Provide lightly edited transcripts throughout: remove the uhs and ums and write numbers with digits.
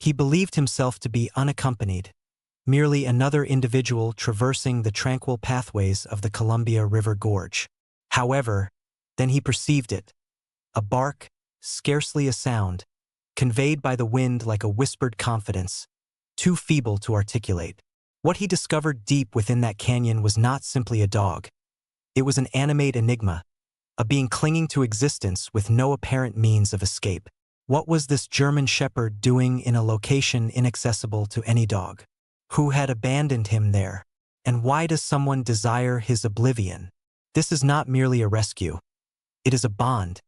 He believed himself to be unaccompanied, merely another individual traversing the tranquil pathways of the Columbia River Gorge. However, then he perceived it, a bark, scarcely a sound, conveyed by the wind like a whispered confidence, too feeble to articulate. What he discovered deep within that canyon was not simply a dog. It was an animate enigma, a being clinging to existence with no apparent means of escape. What was this German shepherd doing in a location inaccessible to any dog? Who had abandoned him there? And why does someone desire his oblivion? This is not merely a rescue. It is a bond,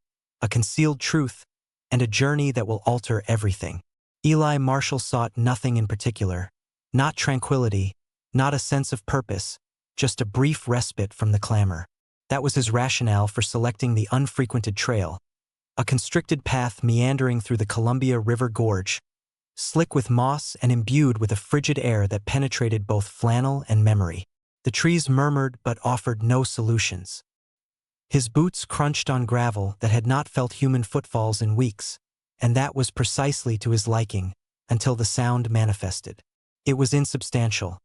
a concealed truth, and a journey that will alter everything. Eli Marshall sought nothing in particular, not tranquility, not a sense of purpose, just a brief respite from the clamor. That was his rationale for selecting the unfrequented trail, a constricted path meandering through the Columbia River Gorge, slick with moss and imbued with a frigid air that penetrated both flannel and memory. The trees murmured but offered no solutions. His boots crunched on gravel that had not felt human footfalls in weeks, and that was precisely to his liking, until the sound manifested. It was insubstantial.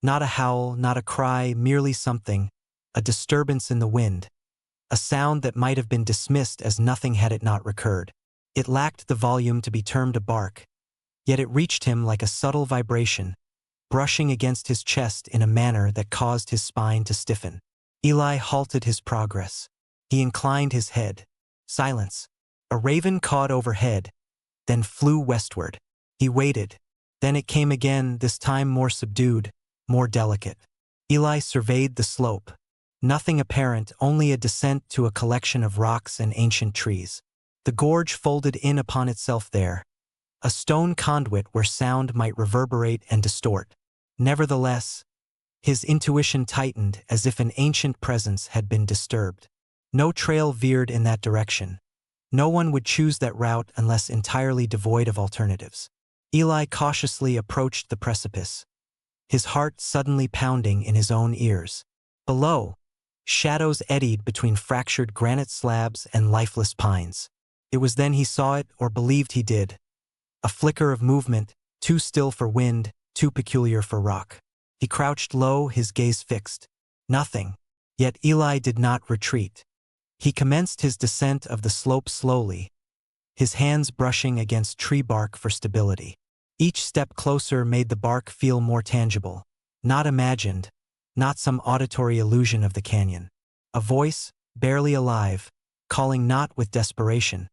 Not a howl, not a cry, merely something, a disturbance in the wind, a sound that might have been dismissed as nothing had it not recurred. It lacked the volume to be termed a bark, yet it reached him like a subtle vibration, brushing against his chest in a manner that caused his spine to stiffen. Eli halted his progress. He inclined his head. Silence. A raven cawed overhead, then flew westward. He waited. Then it came again, this time more subdued, more delicate. Eli surveyed the slope. Nothing apparent, only a descent to a collection of rocks and ancient trees. The gorge folded in upon itself there, a stone conduit where sound might reverberate and distort. Nevertheless, his intuition tightened as if an ancient presence had been disturbed. No trail veered in that direction. No one would choose that route unless entirely devoid of alternatives. Eli cautiously approached the precipice, his heart suddenly pounding in his own ears. Below, shadows eddied between fractured granite slabs and lifeless pines. It was then he saw it, or believed he did. A flicker of movement, too still for wind, too peculiar for rock. He crouched low, his gaze fixed. Nothing. Yet Eli did not retreat. He commenced his descent of the slope slowly, his hands brushing against tree bark for stability. Each step closer made the bark feel more tangible, not imagined, not some auditory illusion of the canyon. A voice, barely alive, calling not with desperation,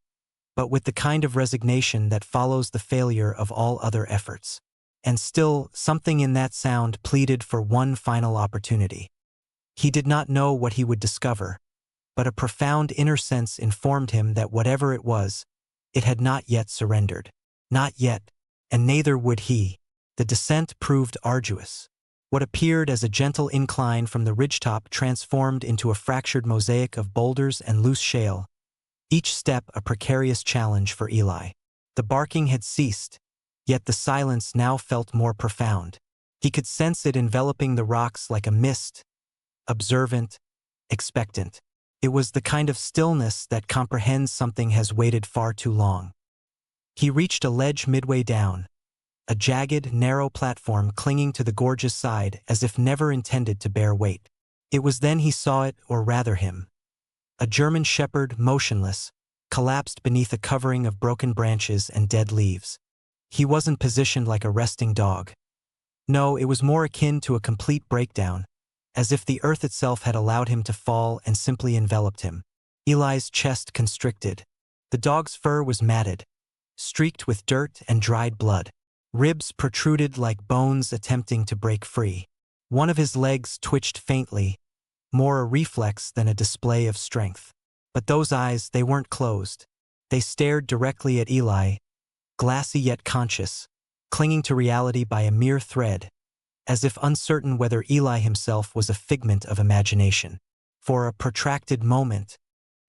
but with the kind of resignation that follows the failure of all other efforts. And still, something in that sound pleaded for one final opportunity. He did not know what he would discover, but a profound inner sense informed him that whatever it was, it had not yet surrendered. Not yet, and neither would he. The descent proved arduous. What appeared as a gentle incline from the ridgetop transformed into a fractured mosaic of boulders and loose shale, each step a precarious challenge for Eli. The barking had ceased, yet the silence now felt more profound. He could sense it enveloping the rocks like a mist, observant, expectant. It was the kind of stillness that comprehends something has waited far too long. He reached a ledge midway down, a jagged, narrow platform clinging to the gorge's side as if never intended to bear weight. It was then he saw it, or rather him. A German shepherd, motionless, collapsed beneath a covering of broken branches and dead leaves. He wasn't positioned like a resting dog. No, it was more akin to a complete breakdown, as if the earth itself had allowed him to fall and simply enveloped him. Eli's chest constricted. The dog's fur was matted, streaked with dirt and dried blood. Ribs protruded like bones attempting to break free. One of his legs twitched faintly, more a reflex than a display of strength. But those eyes, they weren't closed. They stared directly at Eli, glassy yet conscious, clinging to reality by a mere thread, as if uncertain whether Eli himself was a figment of imagination. For a protracted moment,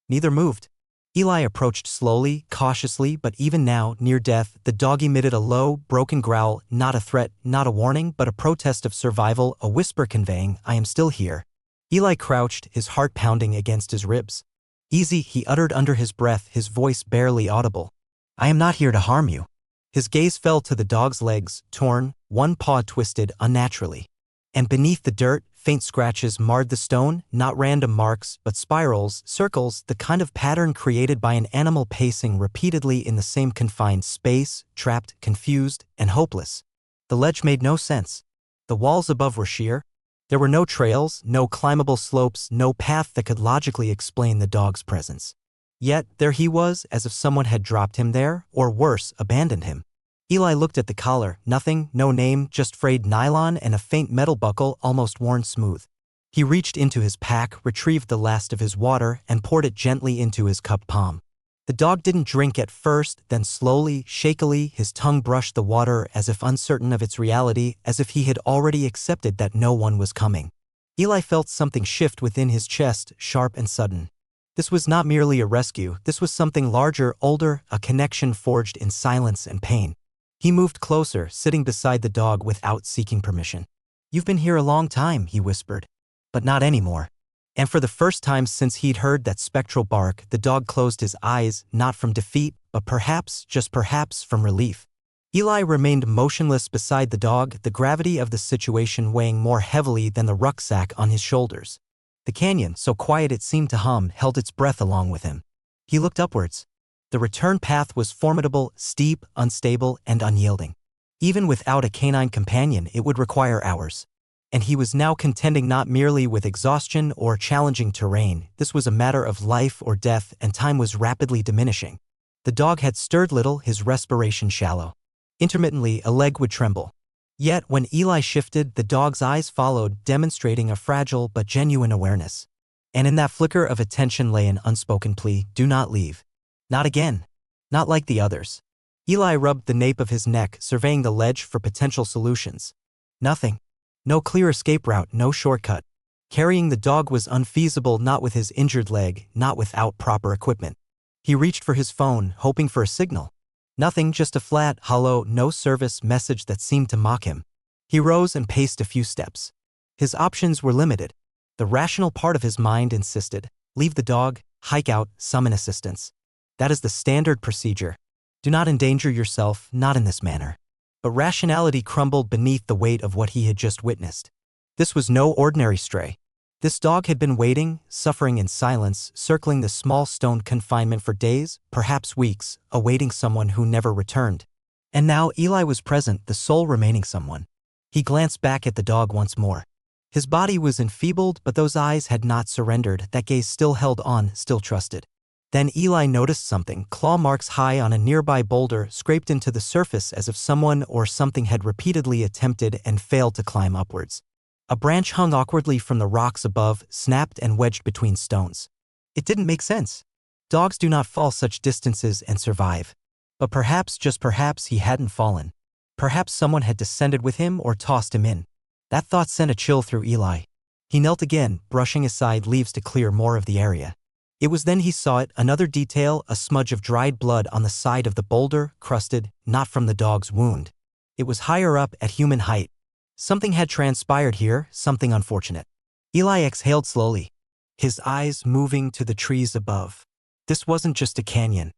neither moved. Eli approached slowly, cautiously, but even now, near death, the dog emitted a low, broken growl, not a threat, not a warning, but a protest of survival, a whisper conveying, "I am still here." Eli crouched, his heart pounding against his ribs. "Easy," he uttered under his breath, his voice barely audible. "I am not here to harm you." His gaze fell to the dog's legs, torn, one paw twisted unnaturally. And beneath the dirt, faint scratches marred the stone, not random marks, but spirals, circles, the kind of pattern created by an animal pacing repeatedly in the same confined space, trapped, confused, and hopeless. The ledge made no sense. The walls above were sheer. There were no trails, no climbable slopes, no path that could logically explain the dog's presence. Yet, there he was, as if someone had dropped him there, or worse, abandoned him. Eli looked at the collar, nothing, no name, just frayed nylon and a faint metal buckle almost worn smooth. He reached into his pack, retrieved the last of his water, and poured it gently into his cupped palm. The dog didn't drink at first, then slowly, shakily, his tongue brushed the water as if uncertain of its reality, as if he had already accepted that no one was coming. Eli felt something shift within his chest, sharp and sudden. This was not merely a rescue, this was something larger, older, a connection forged in silence and pain. He moved closer, sitting beside the dog without seeking permission. "You've been here a long time," he whispered. "But not anymore." And for the first time since he'd heard that spectral bark, the dog closed his eyes, not from defeat, but perhaps, just perhaps, from relief. Eli remained motionless beside the dog, the gravity of the situation weighing more heavily than the rucksack on his shoulders. The canyon, so quiet it seemed to hum, held its breath along with him. He looked upwards. The return path was formidable, steep, unstable, and unyielding. Even without a canine companion, it would require hours. And he was now contending not merely with exhaustion or challenging terrain, this was a matter of life or death, and time was rapidly diminishing. The dog had stirred little, his respiration shallow. Intermittently, a leg would tremble. Yet, when Eli shifted, the dog's eyes followed, demonstrating a fragile but genuine awareness. And in that flicker of attention lay an unspoken plea: "Do not leave. Not again. Not like the others." Eli rubbed the nape of his neck, surveying the ledge for potential solutions. Nothing. No clear escape route, no shortcut. Carrying the dog was unfeasible, not with his injured leg, not without proper equipment. He reached for his phone, hoping for a signal. Nothing, just a flat, hollow, no-service message that seemed to mock him. He rose and paced a few steps. His options were limited. The rational part of his mind insisted: leave the dog, hike out, summon assistance. That is the standard procedure. Do not endanger yourself, not in this manner. But rationality crumbled beneath the weight of what he had just witnessed. This was no ordinary stray. This dog had been waiting, suffering in silence, circling the small stone confinement for days, perhaps weeks, awaiting someone who never returned. And now Eli was present, the sole remaining someone. He glanced back at the dog once more. His body was enfeebled, but those eyes had not surrendered, that gaze still held on, still trusted. Then Eli noticed something, claw marks high on a nearby boulder, scraped into the surface as if someone or something had repeatedly attempted and failed to climb upwards. A branch hung awkwardly from the rocks above, snapped and wedged between stones. It didn't make sense. Dogs do not fall such distances and survive. But perhaps, just perhaps, he hadn't fallen. Perhaps someone had descended with him or tossed him in. That thought sent a chill through Eli. He knelt again, brushing aside leaves to clear more of the area. It was then he saw it, another detail, a smudge of dried blood on the side of the boulder, crusted, not from the dog's wound. It was higher up, at human height. Something had transpired here, something unfortunate. Eli exhaled slowly, his eyes moving to the trees above. This wasn't just a canyon.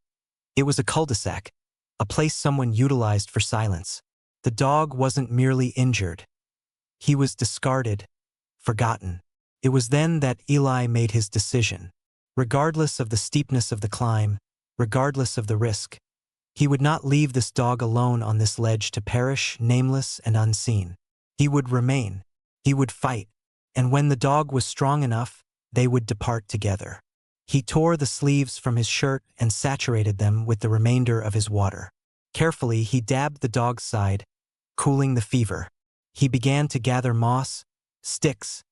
It was a cul-de-sac, a place someone utilized for silence. The dog wasn't merely injured. He was discarded, forgotten. It was then that Eli made his decision. Regardless of the steepness of the climb, regardless of the risk, he would not leave this dog alone on this ledge to perish, nameless and unseen. He would remain. He would fight. And when the dog was strong enough, they would depart together. He tore the sleeves from his shirt and saturated them with the remainder of his water. Carefully, he dabbed the dog's side, cooling the fever. He began to gather moss, sticks,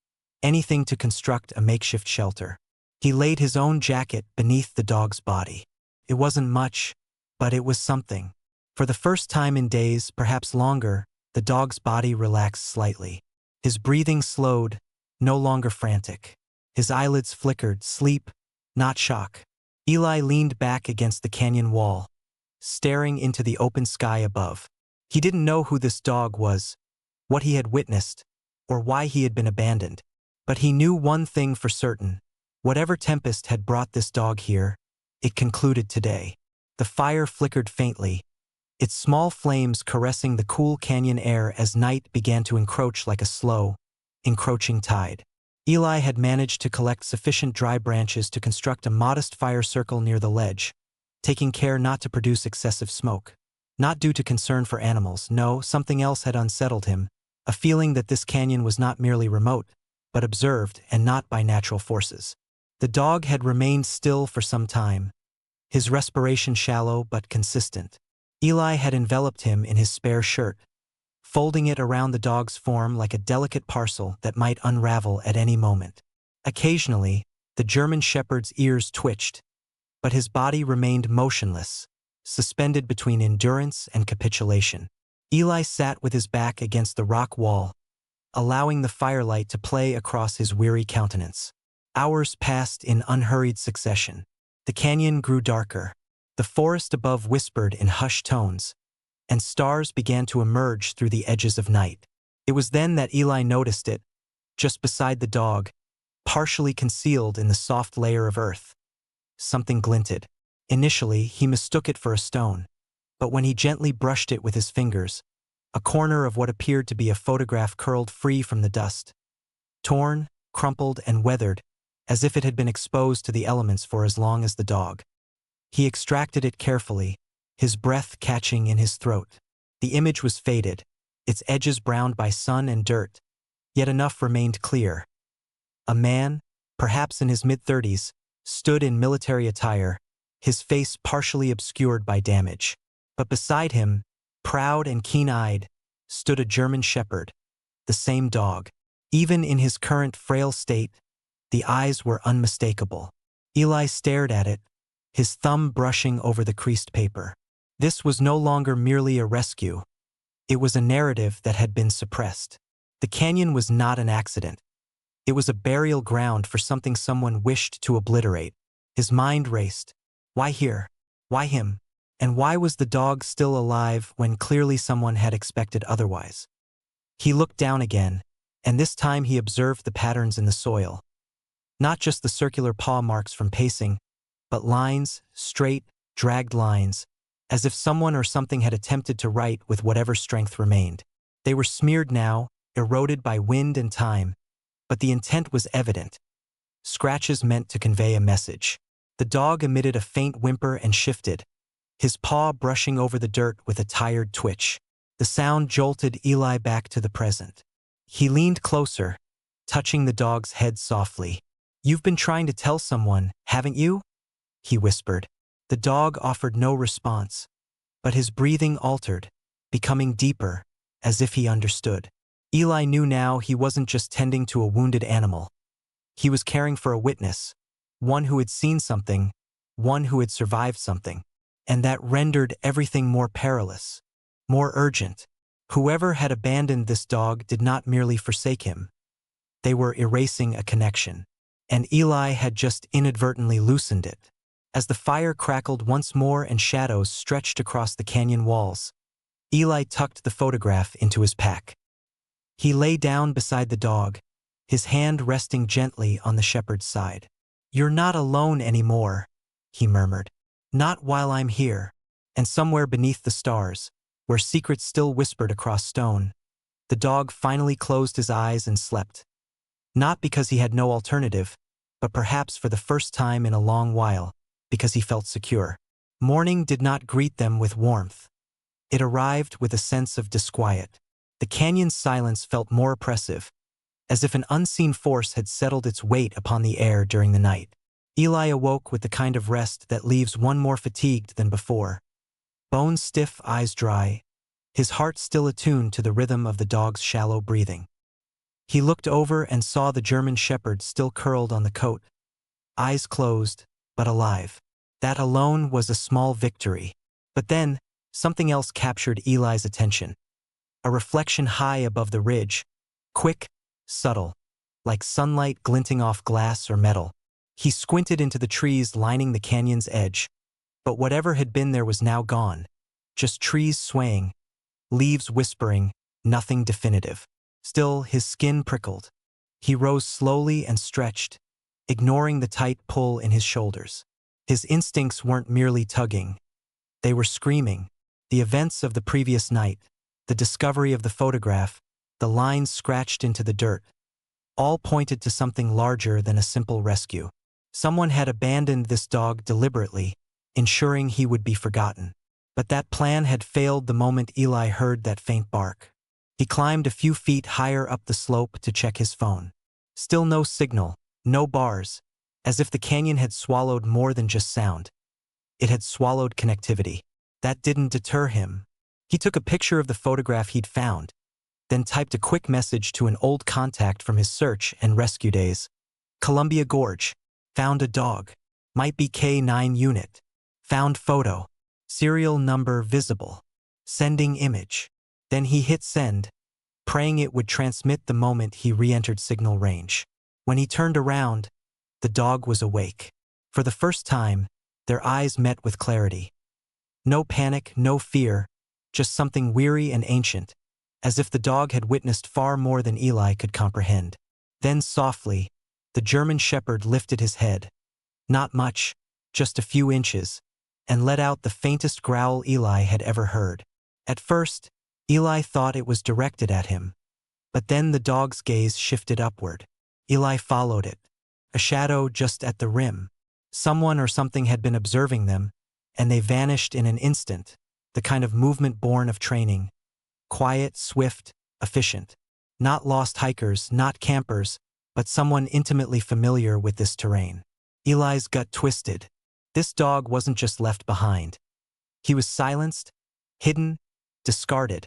anything to construct a makeshift shelter. He laid his own jacket beneath the dog's body. It wasn't much, but it was something. For the first time in days, perhaps longer, the dog's body relaxed slightly. His breathing slowed, no longer frantic. His eyelids flickered, sleep, not shock. Eli leaned back against the canyon wall, staring into the open sky above. He didn't know who this dog was, what he had witnessed, or why he had been abandoned. But he knew one thing for certain. Whatever tempest had brought this dog here, it concluded today. The fire flickered faintly, its small flames caressing the cool canyon air as night began to encroach like a slow, encroaching tide. Eli had managed to collect sufficient dry branches to construct a modest fire circle near the ledge, taking care not to produce excessive smoke. Not due to concern for animals, no, something else had unsettled him, a feeling that this canyon was not merely remote, but observed and not by natural forces. The dog had remained still for some time, his respiration shallow but consistent. Eli had enveloped him in his spare shirt, folding it around the dog's form like a delicate parcel that might unravel at any moment. Occasionally, the German shepherd's ears twitched, but his body remained motionless, suspended between endurance and capitulation. Eli sat with his back against the rock wall, allowing the firelight to play across his weary countenance. Hours passed in unhurried succession. The canyon grew darker. The forest above whispered in hushed tones, and stars began to emerge through the edges of night. It was then that Eli noticed it, just beside the dog, partially concealed in the soft layer of earth. Something glinted. Initially, he mistook it for a stone, but when he gently brushed it with his fingers, a corner of what appeared to be a photograph curled free from the dust. Torn, crumpled, and weathered, as if it had been exposed to the elements for as long as the dog. He extracted it carefully, his breath catching in his throat. The image was faded, its edges browned by sun and dirt, yet enough remained clear. A man, perhaps in his mid-30s, stood in military attire, his face partially obscured by damage. But beside him, proud and keen-eyed, stood a German shepherd, the same dog. Even in his current frail state, the eyes were unmistakable. Eli stared at it, his thumb brushing over the creased paper. This was no longer merely a rescue. It was a narrative that had been suppressed. The canyon was not an accident. It was a burial ground for something someone wished to obliterate. His mind raced. Why here? Why him? And why was the dog still alive when clearly someone had expected otherwise? He looked down again, and this time he observed the patterns in the soil. Not just the circular paw marks from pacing, but lines, straight, dragged lines, as if someone or something had attempted to write with whatever strength remained. They were smeared now, eroded by wind and time, but the intent was evident. Scratches meant to convey a message. The dog emitted a faint whimper and shifted, his paw brushing over the dirt with a tired twitch. The sound jolted Eli back to the present. He leaned closer, touching the dog's head softly. "You've been trying to tell someone, haven't you?" he whispered. The dog offered no response, but his breathing altered, becoming deeper, as if he understood. Eli knew now he wasn't just tending to a wounded animal. He was caring for a witness, one who had seen something, one who had survived something. And that rendered everything more perilous, more urgent. Whoever had abandoned this dog did not merely forsake him. They were erasing a connection. And Eli had just inadvertently loosened it. As the fire crackled once more and shadows stretched across the canyon walls, Eli tucked the photograph into his pack. He lay down beside the dog, his hand resting gently on the shepherd's side. "You're not alone anymore," he murmured. "Not while I'm here." And somewhere beneath the stars, where secrets still whispered across stone, the dog finally closed his eyes and slept. Not because he had no alternative, but perhaps for the first time in a long while, because he felt secure. Morning did not greet them with warmth. It arrived with a sense of disquiet. The canyon's silence felt more oppressive, as if an unseen force had settled its weight upon the air during the night. Eli awoke with the kind of rest that leaves one more fatigued than before. Bones stiff, eyes dry, his heart still attuned to the rhythm of the dog's shallow breathing. He looked over and saw the German shepherd still curled on the coat, eyes closed, but alive. That alone was a small victory. But then, something else captured Eli's attention. A reflection high above the ridge, quick, subtle, like sunlight glinting off glass or metal. He squinted into the trees lining the canyon's edge, but whatever had been there was now gone. Just trees swaying, leaves whispering, nothing definitive. Still, his skin prickled. He rose slowly and stretched, ignoring the tight pull in his shoulders. His instincts weren't merely tugging. They were screaming. The events of the previous night, the discovery of the photograph, the lines scratched into the dirt, all pointed to something larger than a simple rescue. Someone had abandoned this dog deliberately, ensuring he would be forgotten. But that plan had failed the moment Eli heard that faint bark. He climbed a few feet higher up the slope to check his phone. Still no signal, no bars, as if the canyon had swallowed more than just sound. It had swallowed connectivity. That didn't deter him. He took a picture of the photograph he'd found, then typed a quick message to an old contact from his search and rescue days. Columbia Gorge. Found a dog. Might be K9 unit. Found photo. Serial number visible. Sending image. Then he hit send, praying it would transmit the moment he re-entered signal range. When he turned around, the dog was awake. For the first time, their eyes met with clarity. No panic, no fear, just something weary and ancient, as if the dog had witnessed far more than Eli could comprehend. Then softly, the German shepherd lifted his head. Not much, just a few inches, and let out the faintest growl Eli had ever heard. At first, Eli thought it was directed at him, but then the dog's gaze shifted upward. Eli followed it, a shadow just at the rim. Someone or something had been observing them, and they vanished in an instant, the kind of movement born of training. Quiet, swift, efficient. Not lost hikers, not campers, but someone intimately familiar with this terrain. Eli's gut twisted. This dog wasn't just left behind. He was silenced, hidden, discarded,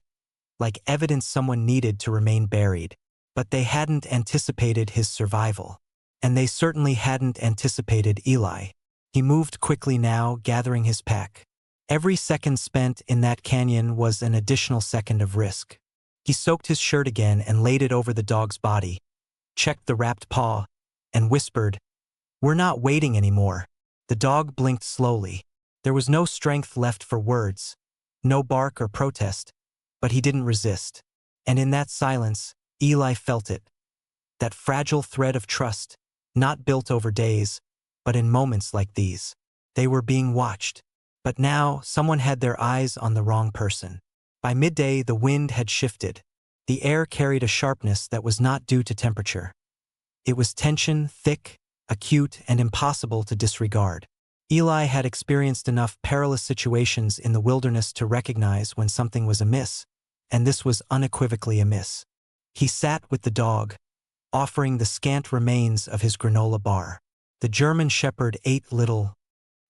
like evidence someone needed to remain buried. But they hadn't anticipated his survival. And they certainly hadn't anticipated Eli. He moved quickly now, gathering his pack. Every second spent in that canyon was an additional second of risk. He soaked his shirt again and laid it over the dog's body, checked the wrapped paw, and whispered, "We're not waiting anymore." The dog blinked slowly. There was no strength left for words, no bark or protest, but he didn't resist. And in that silence, Eli felt it. That fragile thread of trust, not built over days, but in moments like these. They were being watched. But now, someone had their eyes on the wrong person. By midday, the wind had shifted. The air carried a sharpness that was not due to temperature. It was tension, thick, acute, and impossible to disregard. Eli had experienced enough perilous situations in the wilderness to recognize when something was amiss, and this was unequivocally amiss. He sat with the dog, offering the scant remains of his granola bar. The German shepherd ate little,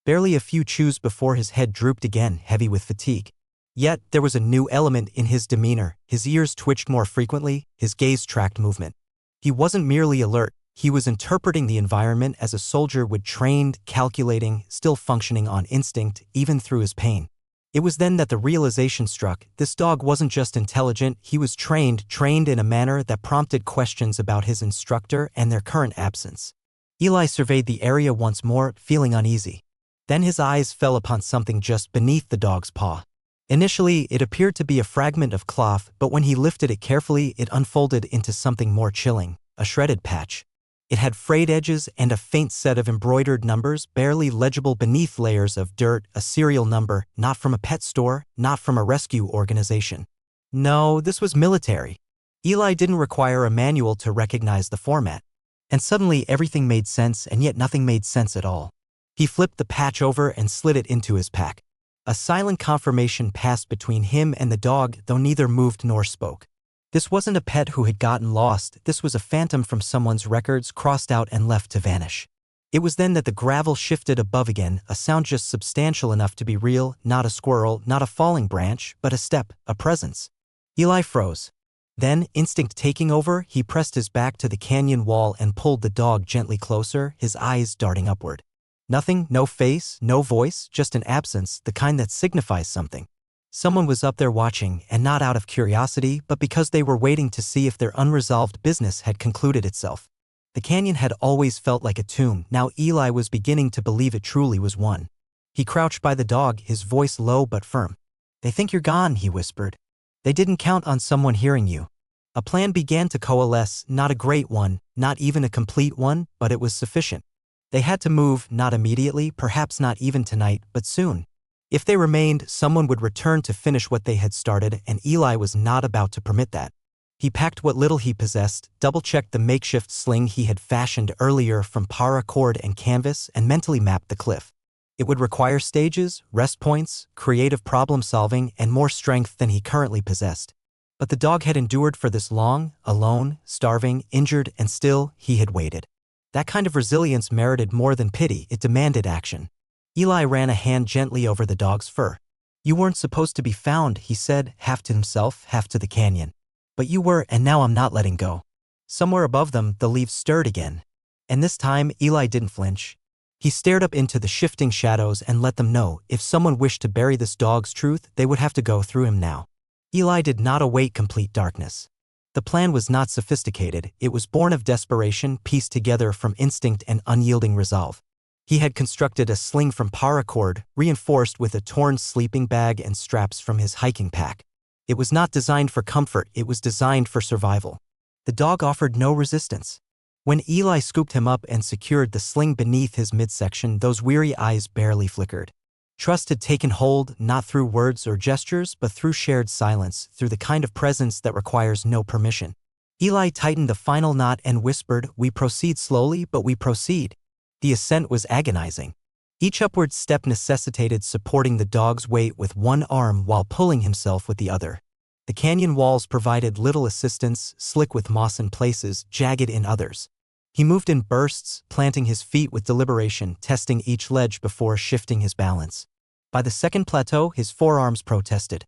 barely a few chews before his head drooped again, heavy with fatigue. Yet there was a new element in his demeanor. His ears twitched more frequently, his gaze tracked movement. He wasn't merely alert, he was interpreting the environment as a soldier would, trained, calculating, still functioning on instinct, even through his pain. It was then that the realization struck: this dog wasn't just intelligent, he was trained in a manner that prompted questions about his instructor and their current absence. Eli surveyed the area once more, feeling uneasy. Then his eyes fell upon something just beneath the dog's paw. Initially, it appeared to be a fragment of cloth, but when he lifted it carefully, it unfolded into something more chilling, a shredded patch. It had frayed edges and a faint set of embroidered numbers, barely legible beneath layers of dirt, a serial number, not from a pet store, not from a rescue organization. No, this was military. Eli didn't require a manual to recognize the format. And suddenly everything made sense, and yet nothing made sense at all. He flipped the patch over and slid it into his pack. A silent confirmation passed between him and the dog, though neither moved nor spoke. This wasn't a pet who had gotten lost, this was a phantom from someone's records, crossed out and left to vanish. It was then that the gravel shifted above again, a sound just substantial enough to be real, not a squirrel, not a falling branch, but a step, a presence. Eli froze. Then, instinct taking over, he pressed his back to the canyon wall and pulled the dog gently closer, his eyes darting upward. Nothing, no face, no voice, just an absence, the kind that signifies something. Someone was up there watching, and not out of curiosity, but because they were waiting to see if their unresolved business had concluded itself. The canyon had always felt like a tomb, now Eli was beginning to believe it truly was one. He crouched by the dog, his voice low but firm. "They think you're gone," he whispered. "They didn't count on someone hearing you." A plan began to coalesce, not a great one, not even a complete one, but it was sufficient. They had to move, not immediately, perhaps not even tonight, but soon. If they remained, someone would return to finish what they had started, and Eli was not about to permit that. He packed what little he possessed, double-checked the makeshift sling he had fashioned earlier from paracord and canvas, and mentally mapped the cliff. It would require stages, rest points, creative problem-solving, and more strength than he currently possessed. But the dog had endured for this long, alone, starving, injured, and still, he had waited. That kind of resilience merited more than pity, it demanded action. Eli ran a hand gently over the dog's fur. "You weren't supposed to be found," he said, half to himself, half to the canyon. "But you were, and now I'm not letting go." Somewhere above them, the leaves stirred again. And this time, Eli didn't flinch. He stared up into the shifting shadows and let them know, if someone wished to bury this dog's truth, they would have to go through him now. Eli did not await complete darkness. The plan was not sophisticated, it was born of desperation pieced together from instinct and unyielding resolve. He had constructed a sling from paracord, reinforced with a torn sleeping bag and straps from his hiking pack. It was not designed for comfort, it was designed for survival. The dog offered no resistance. When Eli scooped him up and secured the sling beneath his midsection, those weary eyes barely flickered. Trust had taken hold, not through words or gestures, but through shared silence, through the kind of presence that requires no permission. Eli tightened the final knot and whispered, "We proceed slowly, but we proceed." The ascent was agonizing. Each upward step necessitated supporting the dog's weight with one arm while pulling himself with the other. The canyon walls provided little assistance, slick with moss in places, jagged in others. He moved in bursts, planting his feet with deliberation, testing each ledge before shifting his balance. By the second plateau, his forearms protested.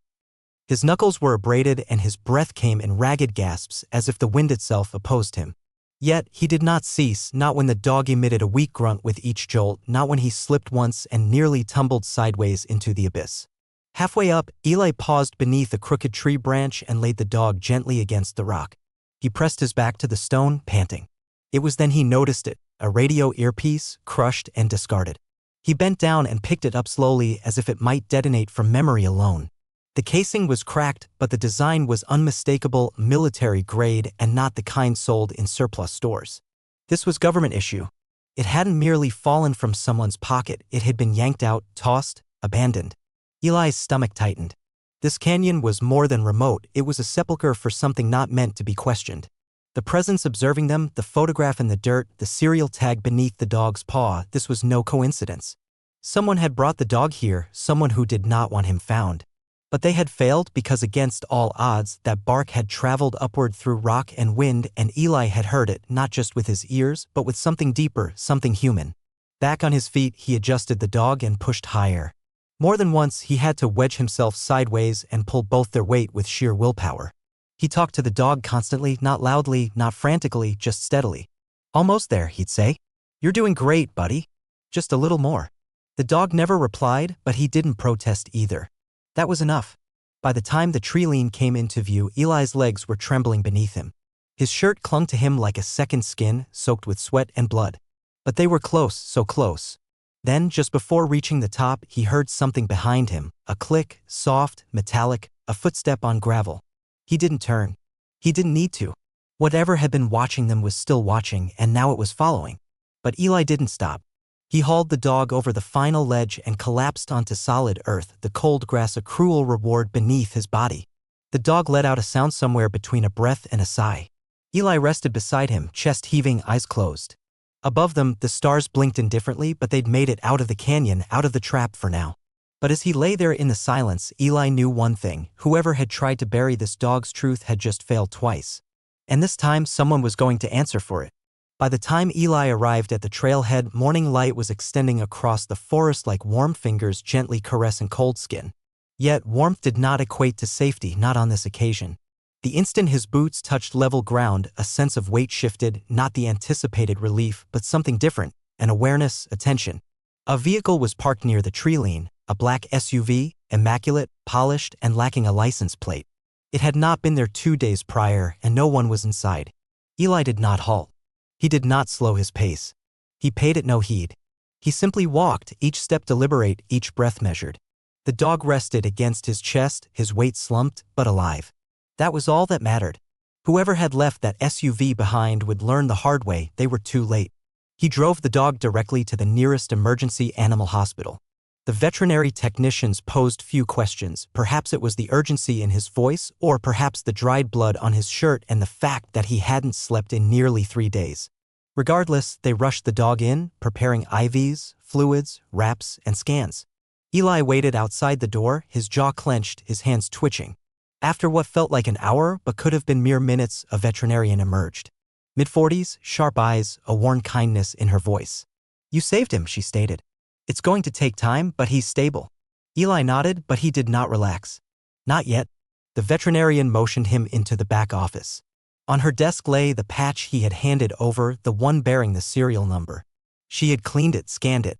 His knuckles were abraded and his breath came in ragged gasps as if the wind itself opposed him. Yet, he did not cease, not when the dog emitted a weak grunt with each jolt, not when he slipped once and nearly tumbled sideways into the abyss. Halfway up, Eli paused beneath a crooked tree branch and laid the dog gently against the rock. He pressed his back to the stone, panting. It was then he noticed it, a radio earpiece, crushed and discarded. He bent down and picked it up slowly as if it might detonate from memory alone. The casing was cracked, but the design was unmistakable, military grade, and not the kind sold in surplus stores. This was government issue. It hadn't merely fallen from someone's pocket, it had been yanked out, tossed, abandoned. Eli's stomach tightened. This canyon was more than remote, it was a sepulcher for something not meant to be questioned. The presence observing them, the photograph in the dirt, the serial tag beneath the dog's paw, this was no coincidence. Someone had brought the dog here, someone who did not want him found. But they had failed because against all odds, that bark had traveled upward through rock and wind, and Eli had heard it, not just with his ears, but with something deeper, something human. Back on his feet, he adjusted the dog and pushed higher. More than once, he had to wedge himself sideways and pull both their weight with sheer willpower. He talked to the dog constantly, not loudly, not frantically, just steadily. "Almost there," he'd say. "You're doing great, buddy. Just a little more." The dog never replied, but he didn't protest either. That was enough. By the time the tree line came into view, Eli's legs were trembling beneath him. His shirt clung to him like a second skin, soaked with sweat and blood. But they were close, so close. Then, just before reaching the top, he heard something behind him, a click, soft, metallic, a footstep on gravel. He didn't turn. He didn't need to. Whatever had been watching them was still watching, and now it was following. But Eli didn't stop. He hauled the dog over the final ledge and collapsed onto solid earth, the cold grass a cruel reward beneath his body. The dog let out a sound somewhere between a breath and a sigh. Eli rested beside him, chest heaving, eyes closed. Above them, the stars blinked indifferently, but they'd made it out of the canyon, out of the trap for now. But as he lay there in the silence, Eli knew one thing: whoever had tried to bury this dog's truth had just failed twice. And this time, someone was going to answer for it. By the time Eli arrived at the trailhead, morning light was extending across the forest like warm fingers gently caressing cold skin. Yet warmth did not equate to safety, not on this occasion. The instant his boots touched level ground, a sense of weight shifted, not the anticipated relief, but something different, an awareness, attention. A vehicle was parked near the tree line, a black SUV, immaculate, polished, and lacking a license plate. It had not been there 2 days prior, and no one was inside. Eli did not halt. He did not slow his pace. He paid it no heed. He simply walked, each step deliberate, each breath measured. The dog rested against his chest, his weight slumped, but alive. That was all that mattered. Whoever had left that SUV behind would learn the hard way, they were too late. He drove the dog directly to the nearest emergency animal hospital. The veterinary technicians posed few questions. Perhaps it was the urgency in his voice, or perhaps the dried blood on his shirt and the fact that he hadn't slept in nearly 3 days. Regardless, they rushed the dog in, preparing IVs, fluids, wraps, and scans. Eli waited outside the door, his jaw clenched, his hands twitching. After what felt like an hour but could have been mere minutes, a veterinarian emerged. Mid-40s, sharp eyes, a worn kindness in her voice. "You saved him," she stated. "It's going to take time, but he's stable." Eli nodded, but he did not relax. "Not yet." The veterinarian motioned him into the back office. On her desk lay the patch he had handed over, the one bearing the serial number. She had cleaned it, scanned it,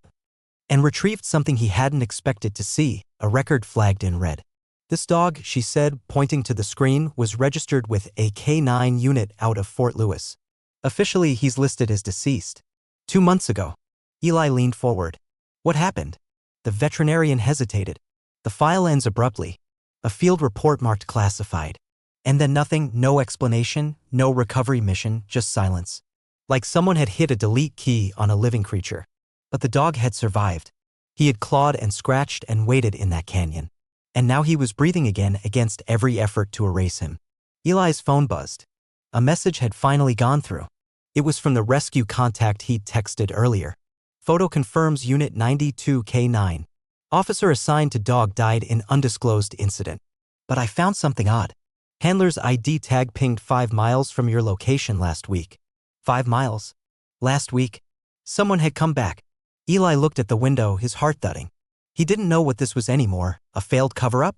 and retrieved something he hadn't expected to see, a record flagged in red. "This dog," she said, pointing to the screen, "was registered with a K9 unit out of Fort Lewis. Officially, he's listed as deceased. 2 months ago." Eli leaned forward. "What happened?" The veterinarian hesitated. The file ends abruptly. A field report marked classified. And then nothing, no explanation, no recovery mission, just silence. Like someone had hit a delete key on a living creature. But the dog had survived. He had clawed and scratched and waited in that canyon. And now he was breathing again against every effort to erase him. Eli's phone buzzed. A message had finally gone through. It was from the rescue contact he'd texted earlier. "Photo confirms Unit 92K9. Officer assigned to dog died in undisclosed incident. But I found something odd. Handler's ID tag pinged 5 miles from your location last week." 5 miles? Last week? Someone had come back. Eli looked at the window, his heart thudding. He didn't know what this was anymore. A failed cover-up?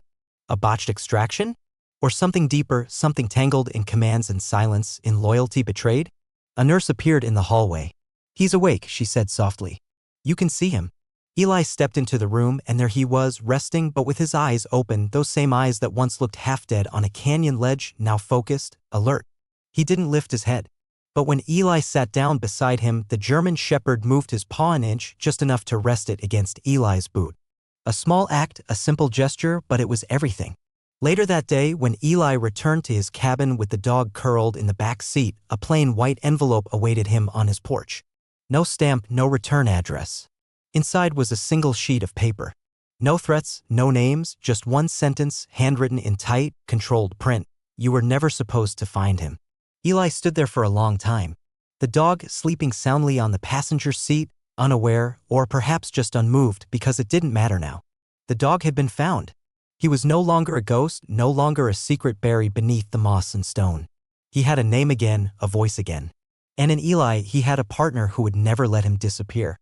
A botched extraction? Or something deeper, something tangled in commands and silence, in loyalty betrayed? A nurse appeared in the hallway. "He's awake," she said softly. "You can see him." Eli stepped into the room, and there he was, resting but with his eyes open, those same eyes that once looked half-dead on a canyon ledge, now focused, alert. He didn't lift his head. But when Eli sat down beside him, the German shepherd moved his paw an inch, just enough to rest it against Eli's boot. A small act, a simple gesture, but it was everything. Later that day, when Eli returned to his cabin with the dog curled in the back seat, a plain white envelope awaited him on his porch. No stamp, no return address. Inside was a single sheet of paper. No threats, no names, just one sentence, handwritten in tight, controlled print. "You were never supposed to find him." Eli stood there for a long time. The dog sleeping soundly on the passenger seat, unaware, or perhaps just unmoved, because it didn't matter now. The dog had been found. He was no longer a ghost, no longer a secret buried beneath the moss and stone. He had a name again, a voice again. And in Eli, he had a partner who would never let him disappear.